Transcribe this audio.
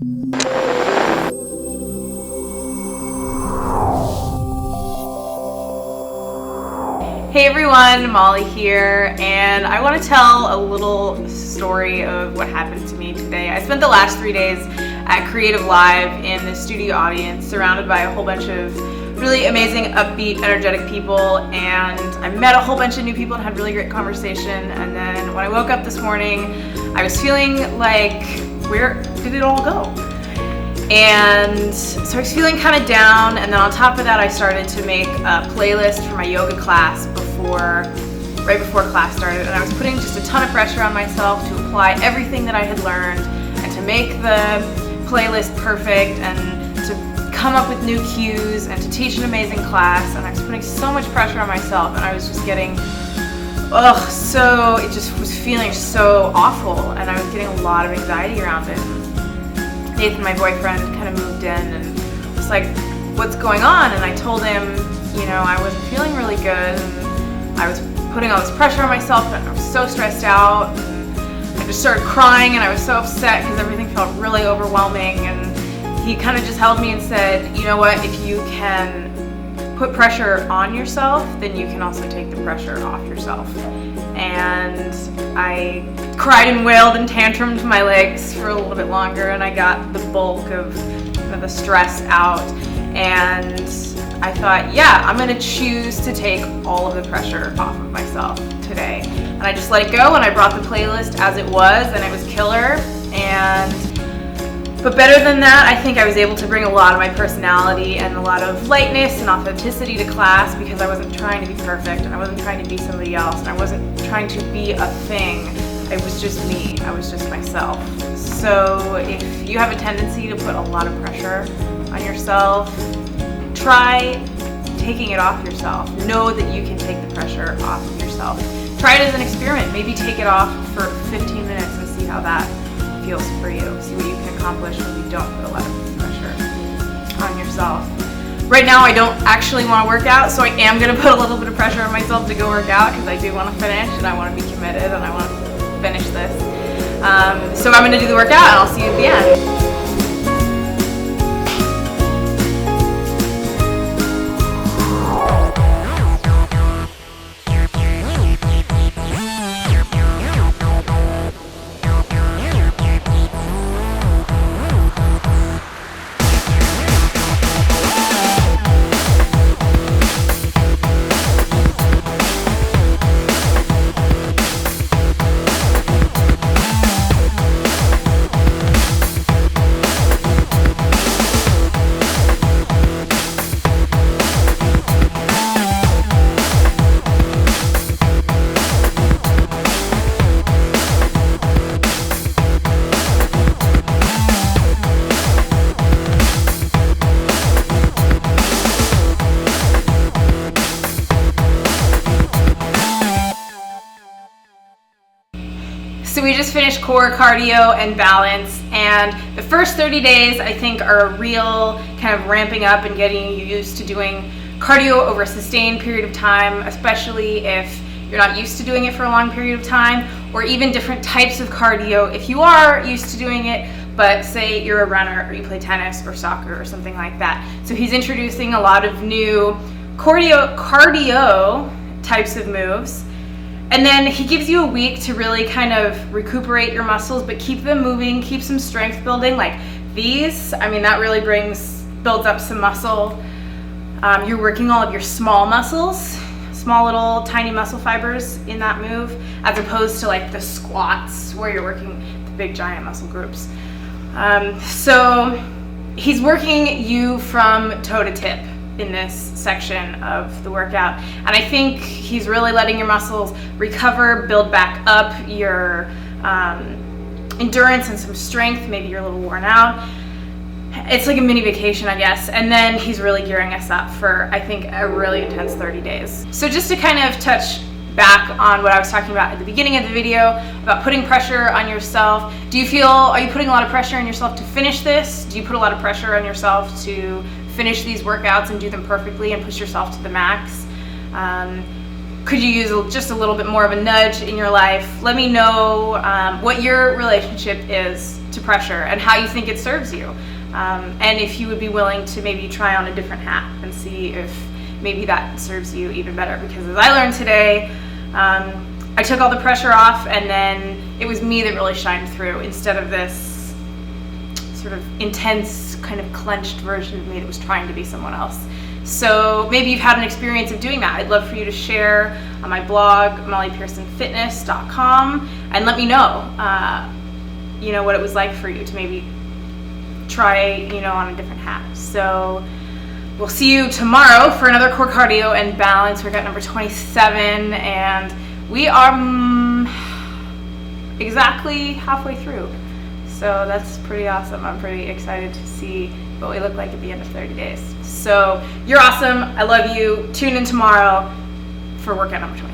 Hey everyone, Molly here, and I want to tell a little story of what happened to me today. I spent the last 3 days at Creative Live in the studio audience, surrounded by a whole bunch of really amazing, upbeat, energetic people, and I met a whole bunch of new people and had really great conversation. And then when I woke up this morning, I was feeling like, where did it all go? And so I was feeling kind of down, and then on top of that I started to make a playlist for my yoga class right before class started, and I was putting just a ton of pressure on myself to apply everything that I had learned and to make the playlist perfect and to come up with new cues and to teach an amazing class, and I was putting so much pressure on myself, and I was just getting it just was feeling so awful, and I was getting a lot of anxiety around it. Nathan, my boyfriend, kind of moved in and was like, what's going on? And I told him, I wasn't feeling really good, and I was putting all this pressure on myself, and I was so stressed out, and I just started crying, and I was so upset because everything felt really overwhelming. And he kind of just held me and said, you know what, if you can put pressure on yourself, then you can also take the pressure off yourself. And I cried and wailed and tantrumed my legs for a little bit longer, and I got the bulk of the stress out, and I thought, yeah, I'm gonna choose to take all of the pressure off of myself today. And I just let it go, and I brought the playlist as it was, and it was killer. But better than that, I think I was able to bring a lot of my personality and a lot of lightness and authenticity to class, because I wasn't trying to be perfect, and I wasn't trying to be somebody else, and I wasn't trying to be a thing. It was just me. I was just myself. So if you have a tendency to put a lot of pressure on yourself, try taking it off yourself. Know that you can take the pressure off of yourself. Try it as an experiment. Maybe take it off for 15 minutes and see how that feels for you. See what you can accomplish when you don't put a lot of pressure on yourself. Right now I don't actually want to work out, so I am going to put a little bit of pressure on myself to go work out, because I do want to finish, and I want to be committed, and I want to finish this. So I'm going to do the workout, and I'll see you at the end. So we just finished core, cardio, and balance, and the first 30 days I think are a real kind of ramping up and getting you used to doing cardio over a sustained period of time, especially if you're not used to doing it for a long period of time, or even different types of cardio if you are used to doing it, but say you're a runner or you play tennis or soccer or something like that. So he's introducing a lot of new cardio types of moves. And then he gives you a week to really kind of recuperate your muscles, but keep them moving, keep some strength building. Like these, that really builds up some muscle. You're working all of your small muscles, small little tiny muscle fibers in that move, as opposed to like the squats where you're working the big giant muscle groups. So he's working you from toe to tip in this section of the workout, and I think he's really letting your muscles recover, build back up your endurance and some strength. Maybe you're a little worn out. It's like a mini vacation, I guess, and then he's really gearing us up for, I think, a really intense 30 days. So just to kind of touch back on what I was talking about at the beginning of the video about putting pressure on yourself, are you putting a lot of pressure on yourself to finish this? Do you put a lot of pressure on yourself to finish these workouts and do them perfectly and push yourself to the max? Could you use just a little bit more of a nudge in your life? Let me know what your relationship is to pressure and how you think it serves you. And if you would be willing to maybe try on a different hat and see if maybe that serves you even better. Because as I learned today, I took all the pressure off, and then it was me that really shined through instead of this sort of intense kind of clenched version of me that was trying to be someone else. So maybe you've had an experience of doing that. I'd love for you to share on my blog, mollypearsonfitness.com, and let me know, what it was like for you to maybe try, on a different hat. So we'll see you tomorrow for another core cardio and balance workout number 27, and we are exactly halfway through. So that's pretty awesome. I'm pretty excited to see what we look like at the end of 30 days. So you're awesome. I love you. Tune in tomorrow for workout number 20.